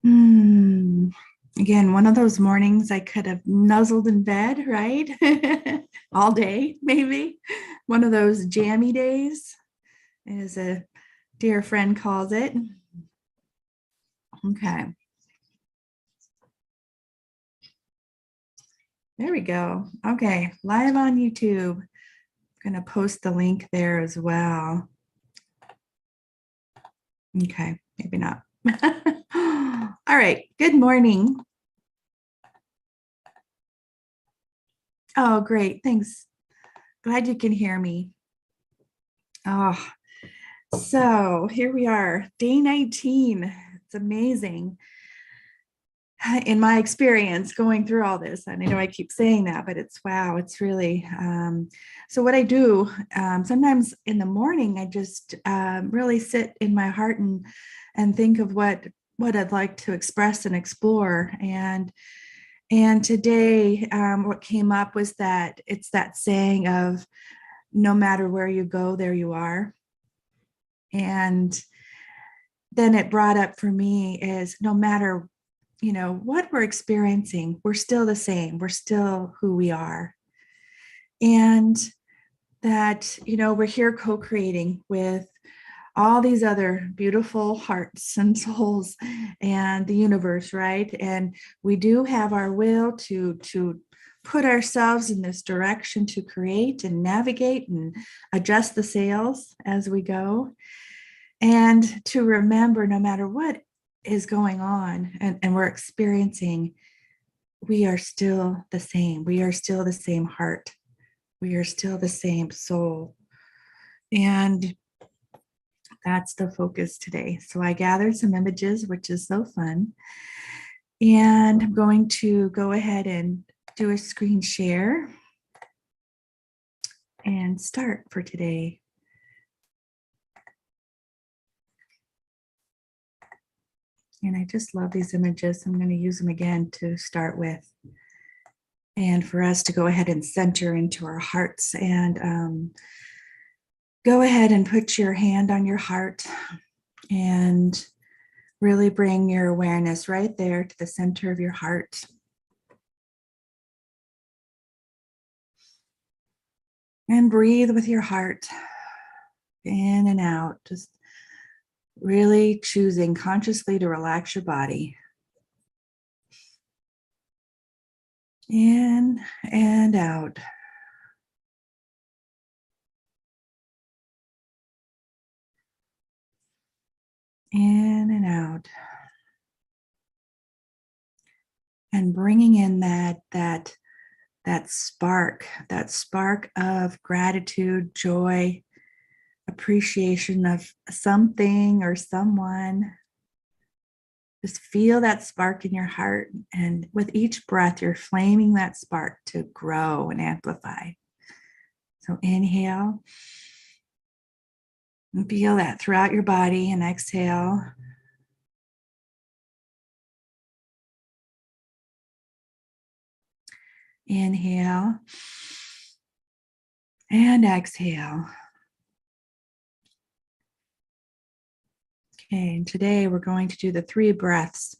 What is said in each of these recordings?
Hmm. Again, one of those mornings I could have nuzzled in bed, right? All day, maybe. One of those jammy days, as a dear friend calls it. Okay, there we go. Okay, live on YouTube. I'm going to post the link there as well. Okay, maybe not. All right, good morning. Oh, great. Thanks. Glad you can hear me. Oh, so here we are, day 19. It's amazing in my experience going through all this. And I know I keep saying that, but it's wow, it's really. So, what I do sometimes in the morning, I just really sit in my heart and think of what I'd like to express and explore. And today, what came up was that it's that saying of no matter where you go, there you are. And then it brought up for me is no matter what we're experiencing, we're still the same, we're still who we are. And that we're here co-creating with all these other beautiful hearts and souls and the universe, right? And we do have our will to put ourselves in this direction to create and navigate and adjust the sails as we go. And to remember, no matter what is going on and we're experiencing, we are still the same. We are still the same heart. We are still the same soul. And that's the focus today. So I gathered some images, which is so fun. And I'm going to go ahead and do a screen share and start for today. And I just love these images. I'm going to use them again to start with. And for us to go ahead and center into our hearts and go ahead and put your hand on your heart and really bring your awareness right there to the center of your heart. And breathe with your heart in and out, just really choosing consciously to relax your body. In and out. In and out. And bringing in that spark of gratitude, joy, appreciation of something or someone. Just feel that spark in your heart. And with each breath, you're flaming that spark to grow and amplify. So inhale. And feel that throughout your body, and exhale. Inhale. And exhale. Okay, and today we're going to do the 3 breaths.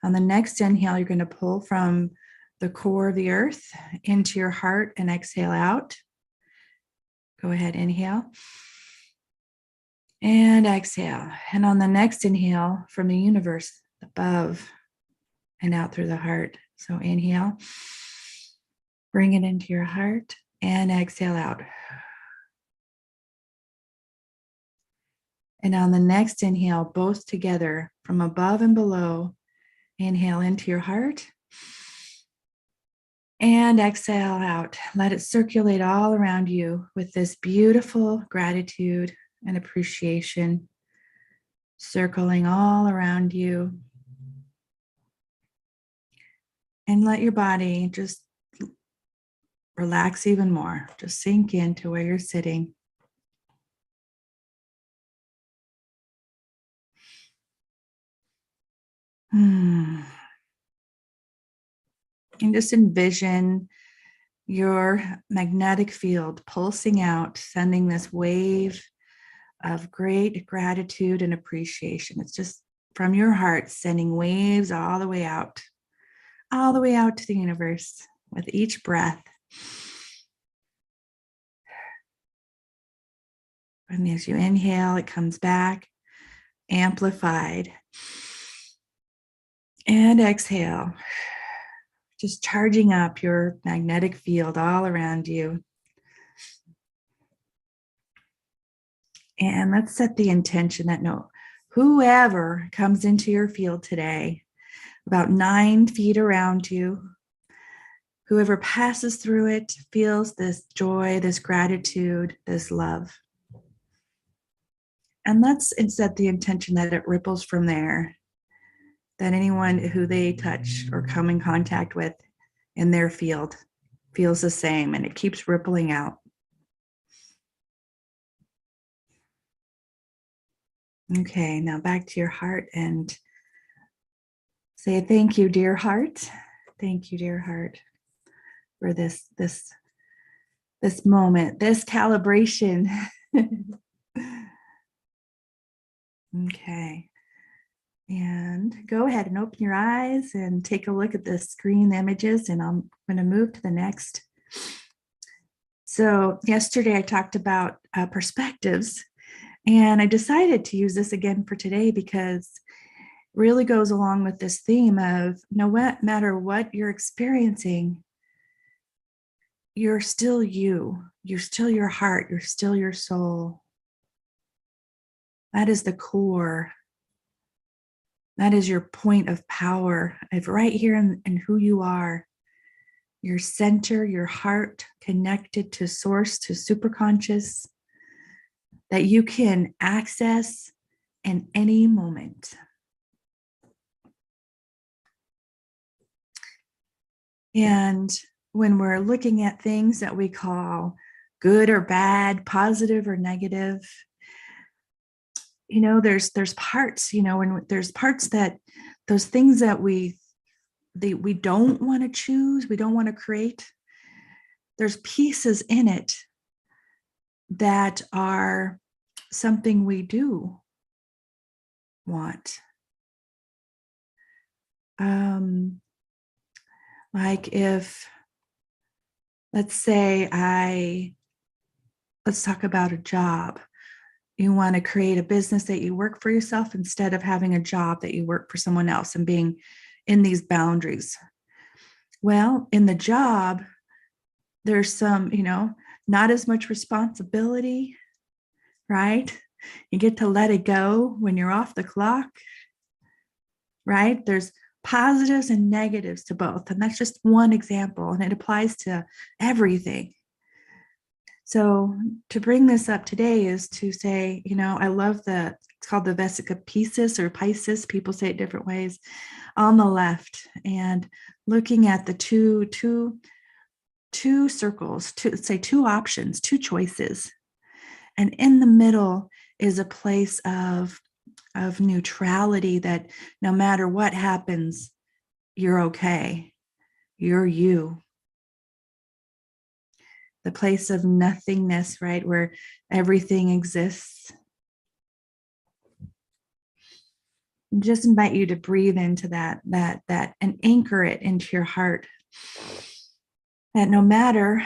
On the next inhale, you're going to pull from the core of the earth into your heart and exhale out. Go ahead, inhale. And exhale. And on the next inhale, from the universe above and out through the heart. So inhale, bring it into your heart, and exhale out. And on the next inhale, both together from above and below, inhale into your heart and exhale out. Let it circulate all around you with this beautiful gratitude and appreciation circling all around you. And let your body just relax even more. Just sink into where you're sitting. And just envision your magnetic field pulsing out, sending this wave of great gratitude and appreciation. It's just from your heart, sending waves all the way out to the universe with each breath. And as you inhale, it comes back, amplified. And exhale, just charging up your magnetic field all around you. And let's set the intention that whoever comes into your field today, about 9 feet around you, whoever passes through it feels this joy, this gratitude, this love. And let's set the intention that it ripples from there, that anyone who they touch or come in contact with in their field feels the same, and it keeps rippling out. Okay, now back to your heart and say thank you, dear heart. Thank you, dear heart, for this moment, this calibration. Okay. And go ahead and open your eyes and take a look at the screen images, and I'm going to move to the next. So yesterday I talked about perspectives, and I decided to use this again for today because it really goes along with this theme of no matter what you're experiencing, you're still you. You're still your heart. You're still your soul. That is the core. That is your point of power, of right here in who you are. Your center, your heart connected to source, to superconscious, that you can access in any moment. And when we're looking at things that we call good or bad, positive or negative, there's parts, when there's parts that those things that we don't want to choose, we don't want to create, there's pieces in it that are something we do want. Like if, let's say let's talk about a job. You want to create a business that you work for yourself instead of having a job that you work for someone else and being in these boundaries. Well, in the job, there's some, not as much responsibility, right? You get to let it go when you're off the clock, right? There's positives and negatives to both. And that's just one example, and it applies to everything. So to bring this up today is to say, I love it's called the Vesica Piscis or Pisces. People say it different ways on the left, and looking at the two circles, two options, two choices. And in the middle is a place of neutrality, that no matter what happens, you're okay. You're you. The place of nothingness, right? Where everything exists. Just invite you to breathe into that and anchor it into your heart. That no matter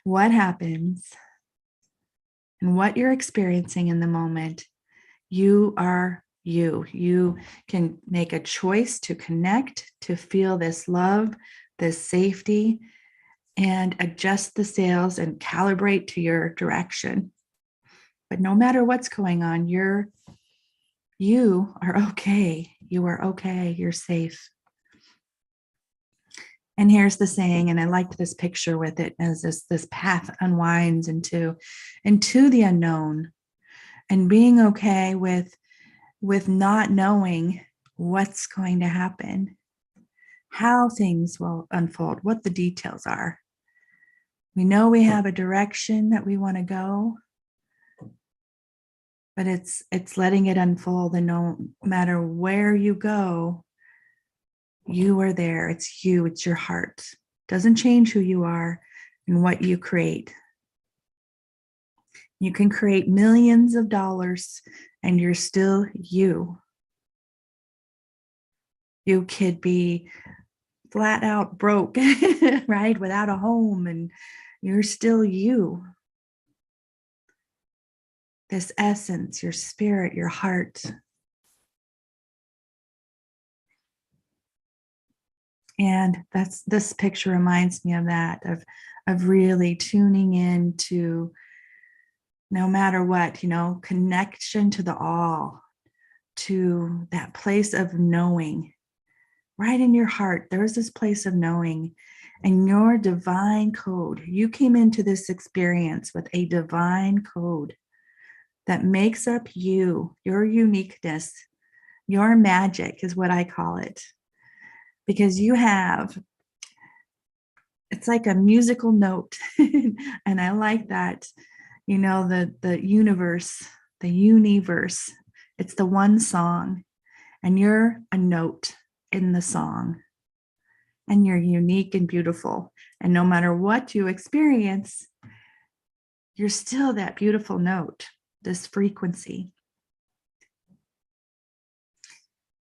what happens and what you're experiencing in the moment, you are you. You can make a choice to connect, to feel this love, this safety, and adjust the sails and calibrate to your direction. But no matter what's going on, you are okay. You are okay. You're safe. And here's the saying, and I liked this picture with it, as this path unwinds into the unknown, and being okay with not knowing what's going to happen, how things will unfold, what the details are. We know we have a direction that we want to go, but it's letting it unfold, and no matter where you go, you are there. It's you, it's your heart. It doesn't change who you are and what you create. You can create millions of dollars and you're still you. You could be flat out broke, right? Without a home, and you're still you. This essence, your spirit, your heart. And this picture reminds me of that, of really tuning in to, no matter what, connection to the all, to that place of knowing. Right in your heart, there's this place of knowing, and your divine code. You came into this experience with a divine code that makes up you, your uniqueness, your magic is what I call it. Because you have, it's like a musical note. And I like that, the universe, it's the one song, and you're a note in the song, and you're unique and beautiful. And no matter what you experience, you're still that beautiful note, this frequency.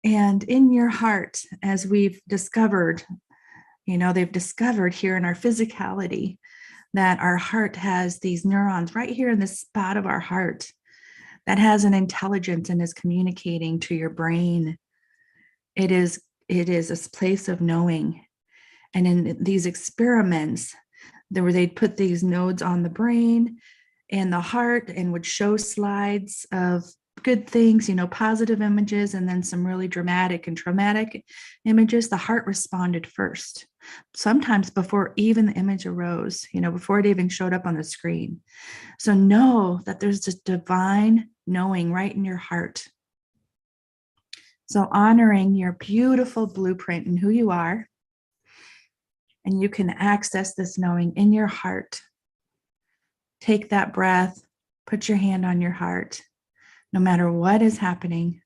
And in your heart, as we've discovered, they've discovered here in our physicality that our heart has these neurons right here in this spot of our heart that has an intelligence and is communicating to your brain. It is a place of knowing. And in these experiments, where they'd put these nodes on the brain and the heart and would show slides of good things, positive images, and then some really dramatic and traumatic images, the heart responded first, sometimes before even the image arose, before it even showed up on the screen. So know that there's this divine knowing right in your heart. So honoring your beautiful blueprint and who you are, and you can access this knowing in your heart. Take that breath, put your hand on your heart, no matter what is happening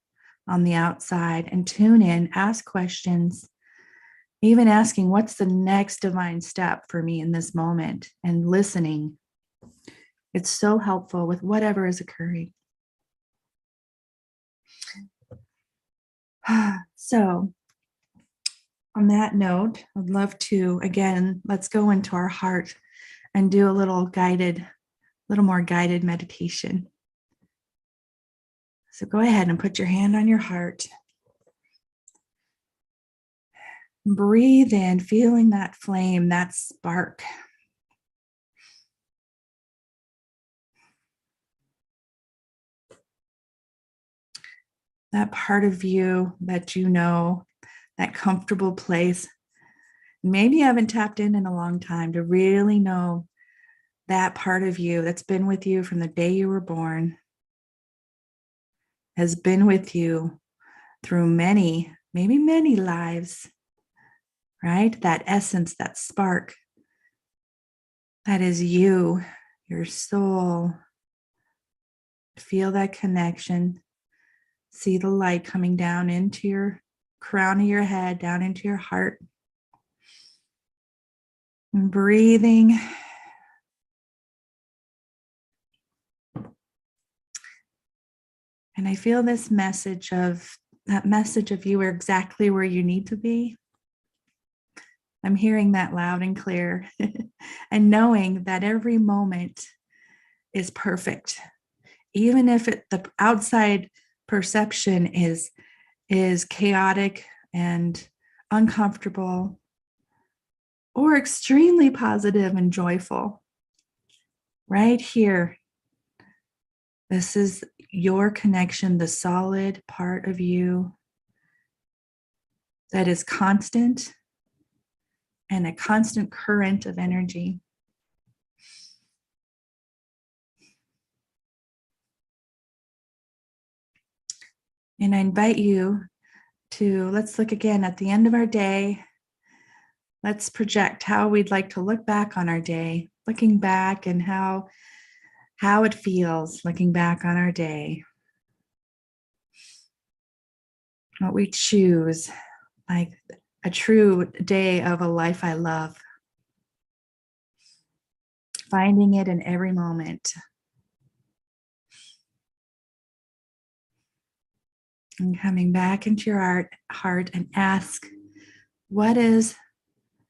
on the outside, and tune in, ask questions, even asking what's the next divine step for me in this moment, and listening. It's so helpful with whatever is occurring. So on that note, I'd love to, again, let's go into our heart and do a little more guided meditation. So go ahead and put your hand on your heart. Breathe in, feeling that flame, that spark. That part of you that that comfortable place. Maybe you haven't tapped in a long time to really know that part of you that's been with you from the day you were born, has been with you through maybe many lives, right? That essence, that spark, that is you, your soul. Feel that connection. See the light coming down into your crown of your head, down into your heart. And breathing. And I feel this message of you are exactly where you need to be. I'm hearing that loud and clear. And knowing that every moment is perfect. Even if the outside perception is chaotic and uncomfortable, or extremely positive and joyful. Right here, this is your connection, the solid part of you that is constant and a constant current of energy. And I invite you to, let's look again at the end of our day. Let's project how we'd like to look back on our day, looking back and how it feels looking back on our day. What we choose, like a true day of a life I love. Finding it in every moment. And coming back into your heart and ask, what is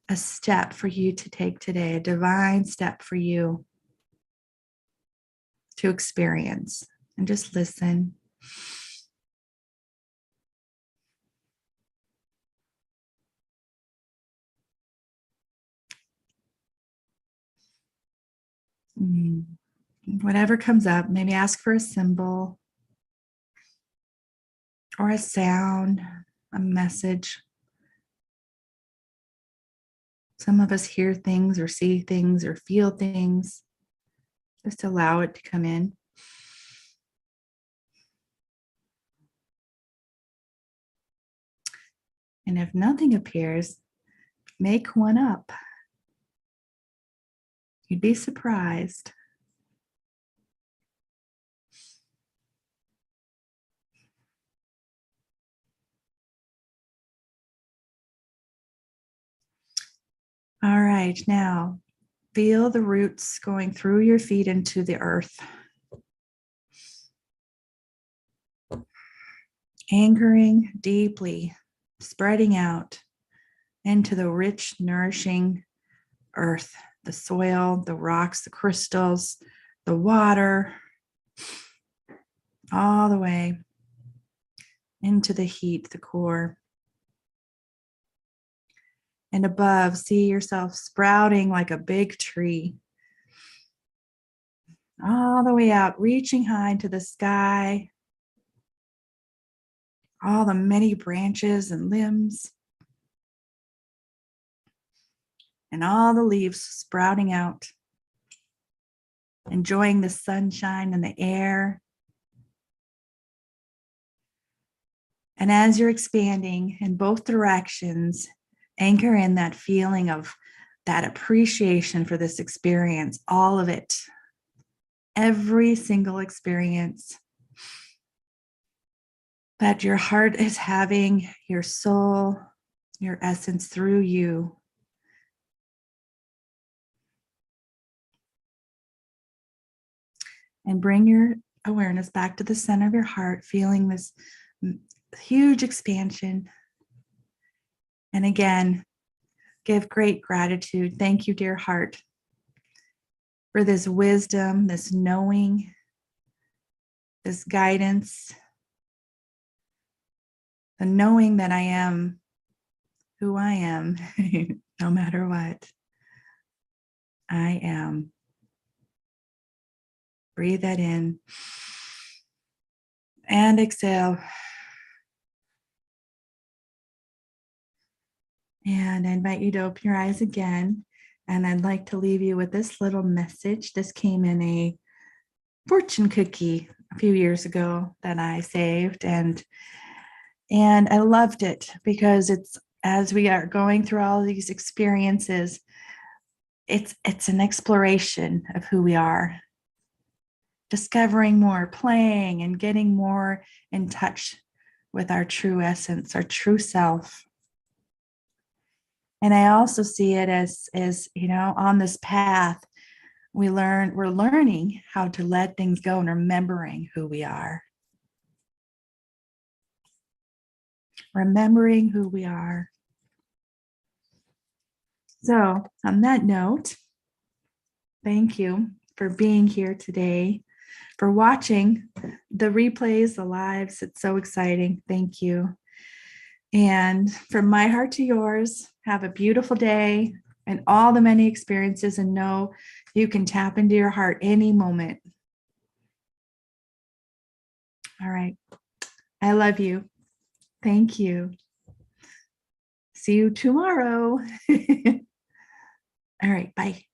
a step for you to take today, a divine step for you to experience? And just listen. Whatever comes up, maybe ask for a symbol or a sound, a message. Some of us hear things or see things or feel things. Just allow it to come in. And if nothing appears, make one up. You'd be surprised. All right, now feel the roots going through your feet into the earth. Anchoring deeply, spreading out into the rich, nourishing earth, the soil, the rocks, the crystals, the water, all the way into the heat, the core. And above, see yourself sprouting like a big tree, all the way out, reaching high into the sky, all the many branches and limbs, and all the leaves sprouting out, enjoying the sunshine and the air. And as you're expanding in both directions, anchor in that feeling of that appreciation for this experience, all of it, every single experience that your heart is having, your soul, your essence through you. And bring your awareness back to the center of your heart, feeling this huge expansion. And again, give great gratitude. Thank you, dear heart, for this wisdom, this knowing, this guidance, the knowing that I am who I am, no matter what. I am. Breathe that in and exhale. And I invite you to open your eyes again. And I'd like to leave you with this little message. This came in a fortune cookie a few years ago that I saved. And I loved it because it's, as we are going through all these experiences, it's an exploration of who we are, discovering more, playing, and getting more in touch with our true essence, our true self. And I also see it as on this path, we're learning how to let things go and remembering who we are. Remembering who we are. So on that note, thank you for being here today, for watching the replays, the lives. It's so exciting. Thank you. And from my heart to yours, have a beautiful day and all the many experiences, and know you can tap into your heart any moment. All right. I love you. Thank you. See you tomorrow. All right. Bye.